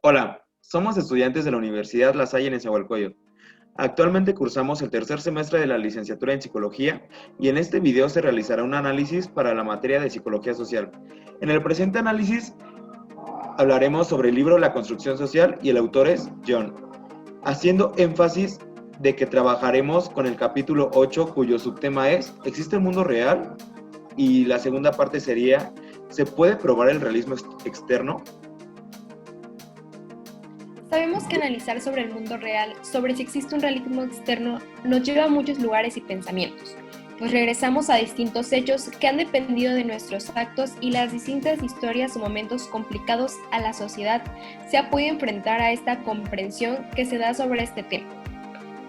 Hola, somos estudiantes de la Universidad La Salle en Nezahualcóyotl. Actualmente cursamos el tercer semestre de la licenciatura en Psicología y en este video se realizará un análisis para la materia de Psicología Social. En el presente análisis hablaremos sobre el libro La Construcción Social y el autor es John, haciendo énfasis de que trabajaremos con el capítulo 8 cuyo subtema es ¿existe el mundo real? Y la segunda parte sería ¿se puede probar el realismo externo? Sabemos que analizar sobre el mundo real, sobre si existe un realismo externo, nos lleva a muchos lugares y pensamientos, pues regresamos a distintos hechos que han dependido de nuestros actos y las distintas historias o momentos complicados a la sociedad se ha podido enfrentar a esta comprensión que se da sobre este tema.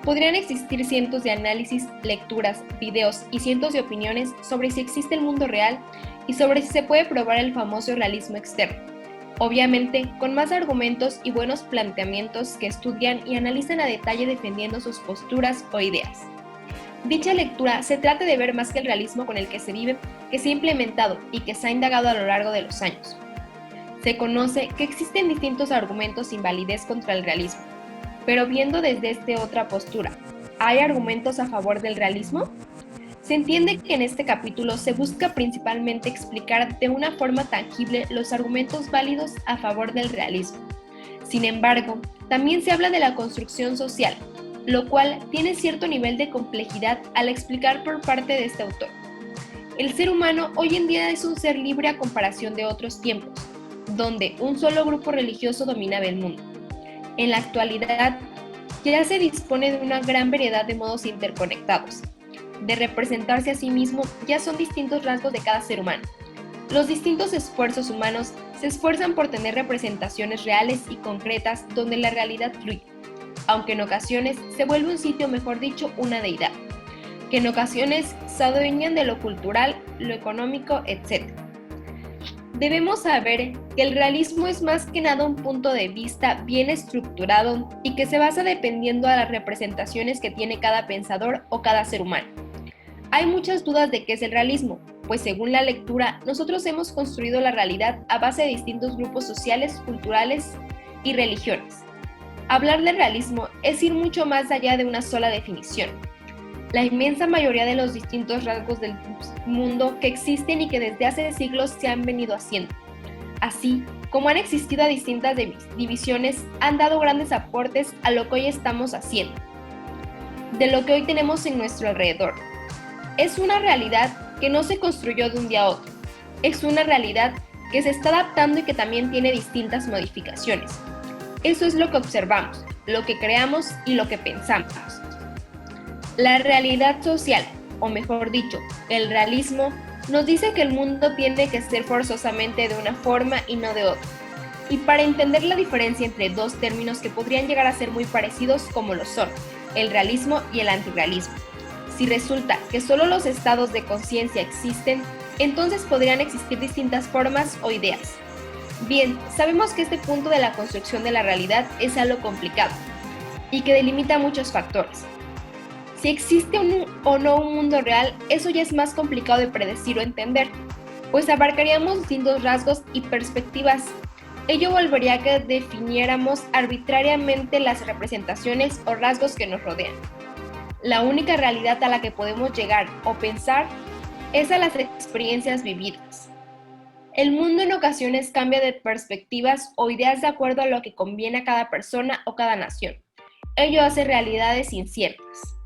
Podrían existir cientos de análisis, lecturas, videos y cientos de opiniones sobre si existe el mundo real y sobre si se puede probar el famoso realismo externo. Obviamente, con más argumentos y buenos planteamientos que estudian y analizan a detalle defendiendo sus posturas o ideas. Dicha lectura se trata de ver más que el realismo con el que se vive, que se ha implementado y que se ha indagado a lo largo de los años. Se conoce que existen distintos argumentos sin validez contra el realismo, pero viendo desde otra postura, ¿hay argumentos a favor del realismo? Se entiende que en este capítulo se busca principalmente explicar de una forma tangible los argumentos válidos a favor del realismo. Sin embargo, también se habla de la construcción social, lo cual tiene cierto nivel de complejidad al explicar por parte de este autor. El ser humano hoy en día es un ser libre a comparación de otros tiempos, donde un solo grupo religioso dominaba el mundo. En la actualidad, ya se dispone de una gran variedad de modos interconectados. De representarse a sí mismo ya son distintos rasgos de cada ser humano. Los distintos esfuerzos humanos se esfuerzan por tener representaciones reales y concretas donde la realidad fluye, aunque en ocasiones se vuelve un sitio, mejor dicho, una deidad, que en ocasiones se adueñan de lo cultural, lo económico, etc. Debemos saber que el realismo es más que nada un punto de vista bien estructurado y que se basa dependiendo a las representaciones que tiene cada pensador o cada ser humano. Hay muchas dudas de qué es el realismo, pues según la lectura, nosotros hemos construido la realidad a base de distintos grupos sociales, culturales y religiones. Hablar de realismo es ir mucho más allá de una sola definición. La inmensa mayoría de los distintos rasgos del mundo que existen y que desde hace siglos se han venido haciendo. Así como han existido distintas divisiones, han dado grandes aportes a lo que hoy estamos haciendo, de lo que hoy tenemos en nuestro alrededor. Es una realidad que no se construyó de un día a otro. Es una realidad que se está adaptando y que también tiene distintas modificaciones. Eso es lo que observamos, lo que creamos y lo que pensamos. La realidad social, o mejor dicho, el realismo, nos dice que el mundo tiene que ser forzosamente de una forma y no de otra. Y para entender la diferencia entre dos términos que podrían llegar a ser muy parecidos como lo son, el realismo y el antirrealismo. Si resulta que solo los estados de conciencia existen, entonces podrían existir distintas formas o ideas. Bien, sabemos que este punto de la construcción de la realidad es algo complicado y que delimita muchos factores. Si existe o no un mundo real, eso ya es más complicado de predecir o entender, pues abarcaríamos distintos rasgos y perspectivas. Ello volvería a que definiéramos arbitrariamente las representaciones o rasgos que nos rodean. La única realidad a la que podemos llegar o pensar es a las experiencias vividas. El mundo en ocasiones cambia de perspectivas o ideas de acuerdo a lo que conviene a cada persona o cada nación. Ello hace realidades inciertas.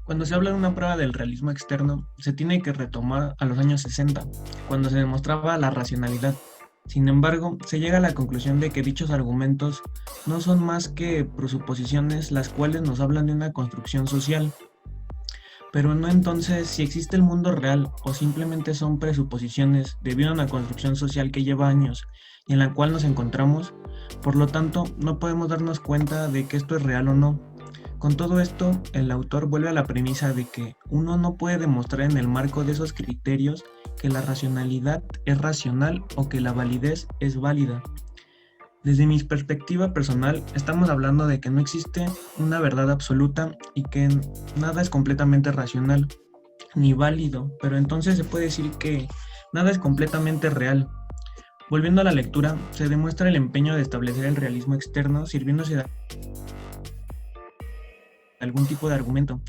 Cuando se habla de una prueba del realismo externo, se tiene que retomar a los años 60, cuando se demostraba la racionalidad. Sin embargo, se llega a la conclusión de que dichos argumentos no son más que presuposiciones las cuales nos hablan de una construcción social. Pero no entonces si existe el mundo real o simplemente son presuposiciones debido a una construcción social que lleva años y en la cual nos encontramos, por lo tanto no podemos darnos cuenta de que esto es real o no. Con todo esto, el autor vuelve a la premisa de que uno no puede demostrar en el marco de esos criterios que la racionalidad es racional o que la validez es válida. Desde mi perspectiva personal, estamos hablando de que no existe una verdad absoluta y que nada es completamente racional ni válido, pero entonces se puede decir que nada es completamente real. Volviendo a la lectura, se demuestra el empeño de establecer el realismo externo sirviéndose de algún tipo de argumento.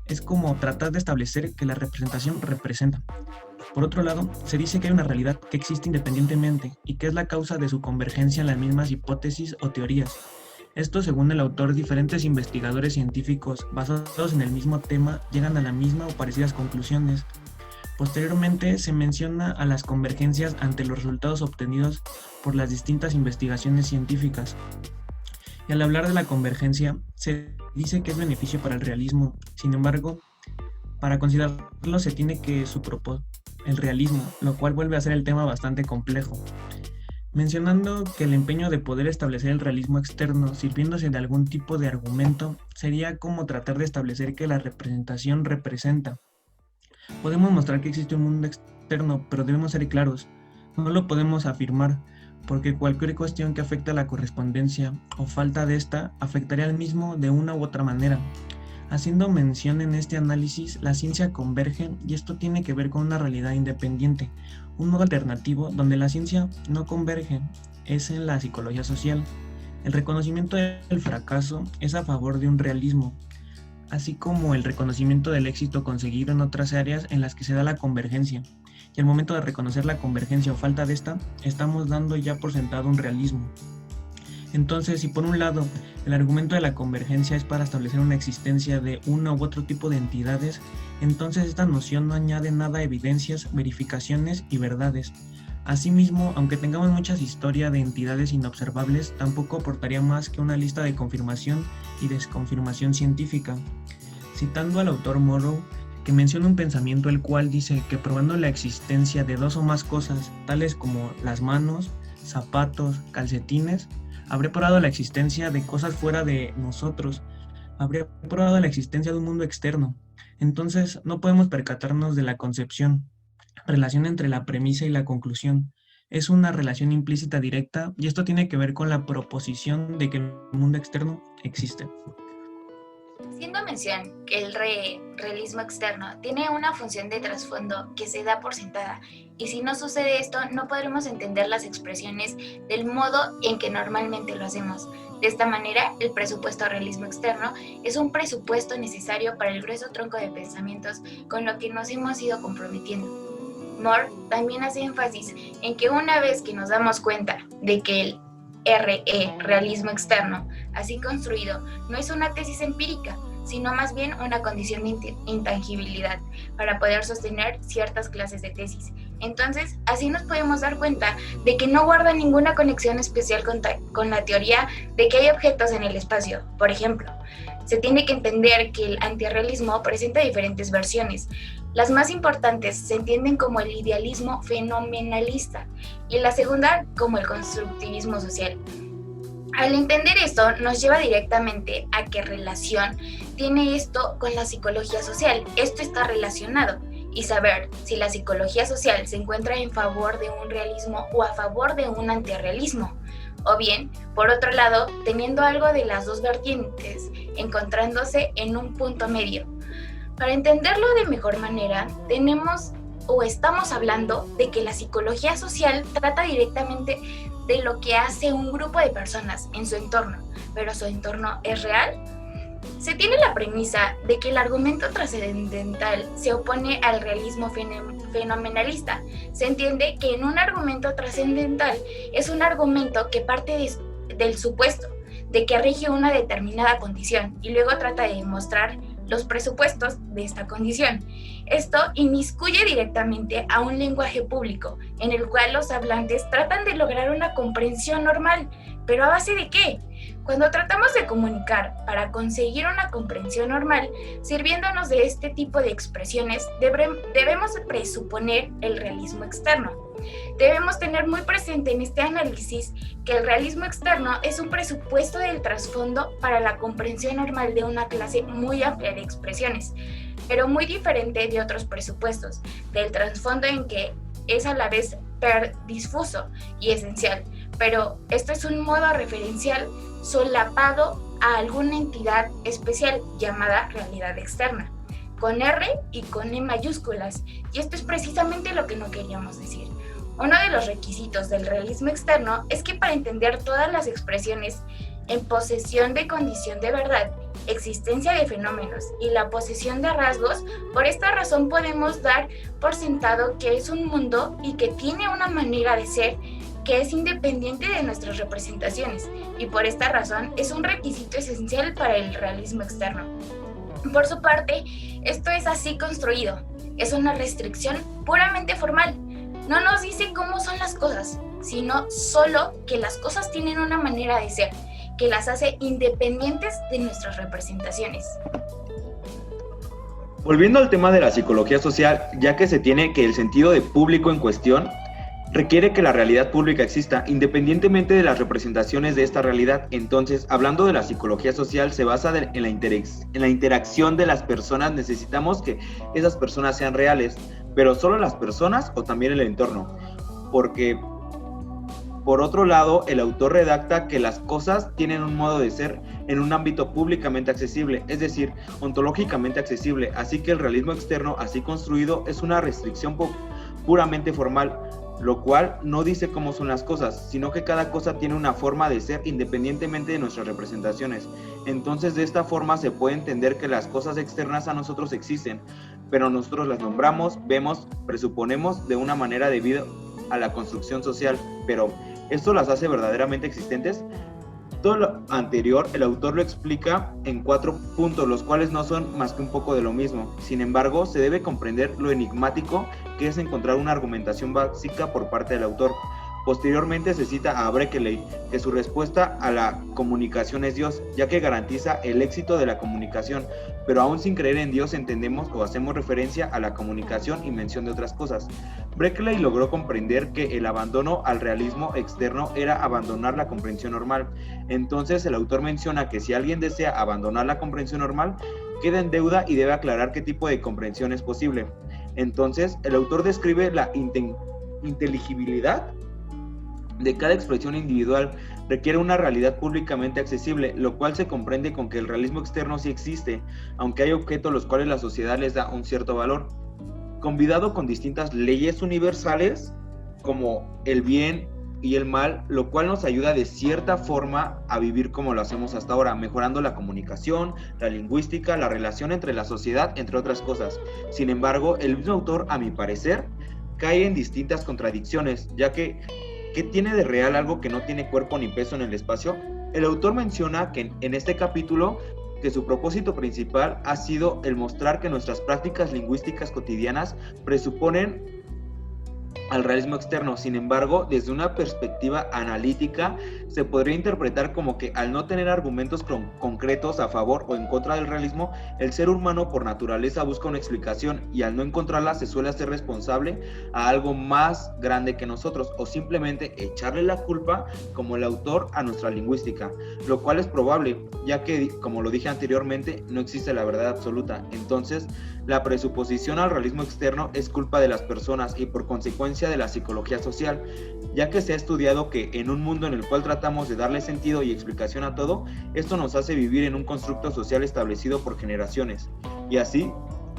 Es como tratar de establecer que la representación representa. Por otro lado, se dice que hay una realidad que existe independientemente y que es la causa de su convergencia en las mismas hipótesis o teorías. Esto, según el autor, diferentes investigadores científicos basados en el mismo tema llegan a la misma o parecidas conclusiones. Posteriormente se menciona a las convergencias ante los resultados obtenidos por las distintas investigaciones científicas. Y al hablar de la convergencia, se dice que es beneficio para el realismo. Sin embargo, para considerarlo se tiene que el realismo, lo cual vuelve a ser el tema bastante complejo. Mencionando que el empeño de poder establecer el realismo externo sirviéndose de algún tipo de argumento sería como tratar de establecer que la representación representa. Podemos mostrar que existe un mundo externo, pero debemos ser claros. No lo podemos afirmar, porque cualquier cuestión que afecte a la correspondencia o falta de esta afectaría al mismo de una u otra manera. Haciendo mención en este análisis, la ciencia converge y esto tiene que ver con una realidad independiente. Un modo alternativo donde la ciencia no converge es en la psicología social. El reconocimiento del fracaso es a favor de un realismo, así como el reconocimiento del éxito conseguido en otras áreas en las que se da la convergencia. Y al momento de reconocer la convergencia o falta de esta, estamos dando ya por sentado un realismo. Entonces, si por un lado el argumento de la convergencia es para establecer una existencia de uno u otro tipo de entidades, entonces esta noción no añade nada a evidencias, verificaciones y verdades. Asimismo, aunque tengamos muchas historias de entidades inobservables, tampoco aportaría más que una lista de confirmación y desconfirmación científica. Citando al autor Morrow, que menciona un pensamiento el cual dice que probando la existencia de dos o más cosas, tales como las manos, zapatos, calcetines, habría probado la existencia de cosas fuera de nosotros, habría probado la existencia de un mundo externo. Entonces, no podemos percatarnos de la concepción, relación entre la premisa y la conclusión. Es una relación implícita directa y esto tiene que ver con la proposición de que el mundo externo existe. Haciendo mención que el realismo externo tiene una función de trasfondo que se da por sentada, y si no sucede esto, no podremos entender las expresiones del modo en que normalmente lo hacemos. De esta manera, el presupuesto realismo externo es un presupuesto necesario para el grueso tronco de pensamientos con lo que nos hemos ido comprometiendo. Moore también hace énfasis en que una vez que nos damos cuenta de que el realismo externo, así construido, no es una tesis empírica, sino más bien una condición de intangibilidad para poder sostener ciertas clases de tesis. Entonces, así nos podemos dar cuenta de que no guarda ninguna conexión especial con la teoría de que hay objetos en el espacio. Por ejemplo, se tiene que entender que el antirrealismo presenta diferentes versiones. Las más importantes se entienden como el idealismo fenomenalista y la segunda como el constructivismo social. Al entender esto, nos lleva directamente a que relación tiene esto con la psicología social. Esto está relacionado, y saber si la psicología social se encuentra en favor de un realismo o a favor de un antirrealismo. O bien, por otro lado, teniendo algo de las dos vertientes, encontrándose en un punto medio. Para entenderlo de mejor manera, estamos hablando de que la psicología social trata directamente de lo que hace un grupo de personas en su entorno, pero su entorno es real. Se tiene la premisa de que el argumento trascendental se opone al realismo fenomenalista. Se entiende que en un argumento trascendental es un argumento que parte del supuesto de que rige una determinada condición y luego trata de demostrar los presupuestos de esta condición. Esto inmiscuye directamente a un lenguaje público, en el cual los hablantes tratan de lograr una comprensión normal, pero ¿a base de qué? Cuando tratamos de comunicar para conseguir una comprensión normal, sirviéndonos de este tipo de expresiones, debemos presuponer el realismo externo. Debemos tener muy presente en este análisis que el realismo externo es un presupuesto del trasfondo para la comprensión normal de una clase muy amplia de expresiones, pero muy diferente de otros presupuestos, del trasfondo en que es a la vez difuso y esencial, pero esto es un modo referencial solapado a alguna entidad especial llamada realidad externa, con R y con E mayúsculas, y esto es precisamente lo que no queríamos decir. Uno de los requisitos del realismo externo es que para entender todas las expresiones en posesión de condición de verdad, existencia de fenómenos y la posesión de rasgos, por esta razón podemos dar por sentado que es un mundo y que tiene una manera de ser que es independiente de nuestras representaciones, y por esta razón es un requisito esencial para el realismo externo. Por su parte, esto es así construido, es una restricción puramente formal. No nos dice cómo son las cosas, sino solo que las cosas tienen una manera de ser, que las hace independientes de nuestras representaciones. Volviendo al tema de la psicología social, ya que se tiene que el sentido de público en cuestión requiere que la realidad pública exista independientemente de las representaciones de esta realidad. Entonces, hablando de la psicología social, se basa en la interacción de las personas. Necesitamos que esas personas sean reales, pero solo las personas o también el entorno, porque por otro lado, el autor redacta que las cosas tienen un modo de ser en un ámbito públicamente accesible, es decir, ontológicamente accesible, así que el realismo externo así construido es una restricción puramente formal, lo cual no dice cómo son las cosas, sino que cada cosa tiene una forma de ser independientemente de nuestras representaciones. Entonces, de esta forma se puede entender que las cosas externas a nosotros existen, pero nosotros las nombramos, vemos, presuponemos de una manera debido a la construcción social, pero ¿esto las hace verdaderamente existentes? Todo lo anterior, el autor lo explica en 4 puntos, los cuales no son más que un poco de lo mismo. Sin embargo, se debe comprender lo enigmático que es encontrar una argumentación básica por parte del autor. Posteriormente se cita a Berkeley, que su respuesta a la comunicación es Dios, ya que garantiza el éxito de la comunicación, pero aún sin creer en Dios entendemos o hacemos referencia a la comunicación y mención de otras cosas. Berkeley logró comprender que el abandono al realismo externo era abandonar la comprensión normal. Entonces el autor menciona que si alguien desea abandonar la comprensión normal, queda en deuda y debe aclarar qué tipo de comprensión es posible. Entonces el autor describe la inteligibilidad de cada expresión individual, requiere una realidad públicamente accesible, lo cual se comprende con que el realismo externo sí existe, aunque hay objetos los cuales la sociedad les da un cierto valor, combinado con distintas leyes universales como el bien y el mal, lo cual nos ayuda de cierta forma a vivir como lo hacemos hasta ahora, mejorando la comunicación, la lingüística, la relación entre la sociedad, entre otras cosas. Sin embargo, el mismo autor, a mi parecer, cae en distintas contradicciones, ya que ¿qué tiene de real algo que no tiene cuerpo ni peso en el espacio? El autor menciona que en este capítulo que su propósito principal ha sido el mostrar que nuestras prácticas lingüísticas cotidianas presuponen al realismo externo. Sin embargo, desde una perspectiva analítica, se podría interpretar como que al no tener argumentos concretos a favor o en contra del realismo, el ser humano por naturaleza busca una explicación y al no encontrarla se suele hacer responsable a algo más grande que nosotros o simplemente echarle la culpa como el autor a nuestra lingüística, lo cual es probable, ya que, como lo dije anteriormente, no existe la verdad absoluta. Entonces, la presuposición al realismo externo es culpa de las personas y por consecuencia de la psicología social, ya que se ha estudiado que en un mundo en el cual tratamos de darle sentido y explicación a todo, esto nos hace vivir en un constructo social establecido por generaciones. Y así,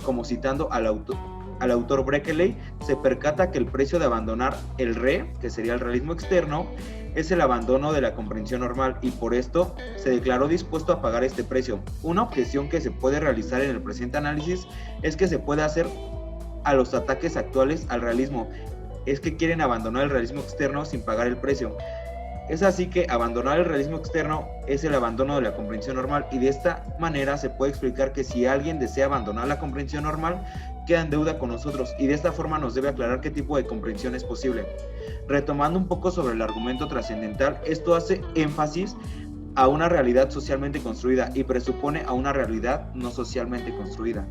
como citando al autor Berkeley, se percata que el precio de abandonar el que sería el realismo externo, es el abandono de la comprensión normal y por esto se declaró dispuesto a pagar este precio. Una objeción que se puede realizar en el presente análisis es que se puede hacer a los ataques actuales al realismo, es que quieren abandonar el realismo externo sin pagar el precio. Es así que abandonar el realismo externo es el abandono de la comprensión normal y de esta manera se puede explicar que si alguien desea abandonar la comprensión normal, queda en deuda con nosotros y de esta forma nos debe aclarar qué tipo de comprensión es posible. Retomando un poco sobre el argumento trascendental, esto hace énfasis a una realidad socialmente construida y presupone a una realidad no socialmente construida.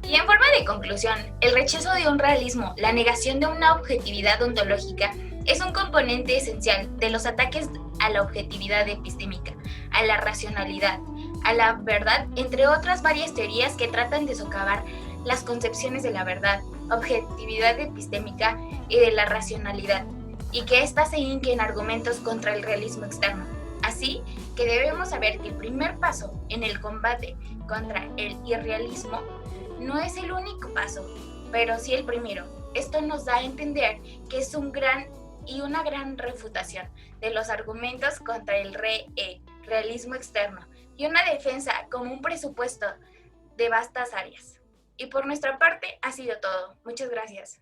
Y en forma de conclusión, el rechazo de un realismo, la negación de una objetividad ontológica, es un componente esencial de los ataques a la objetividad epistémica, a la racionalidad, a la verdad, entre otras varias teorías que tratan de socavar las concepciones de la verdad, objetividad epistémica y de la racionalidad, y que éstas se hinquen en argumentos contra el realismo externo. Así que debemos saber que el primer paso en el combate contra el irrealismo no es el único paso, pero sí el primero, Esto nos da a entender que es una gran refutación de los argumentos contra el realismo externo y una defensa como un presupuesto de vastas áreas. Y por nuestra parte ha sido todo. Muchas gracias.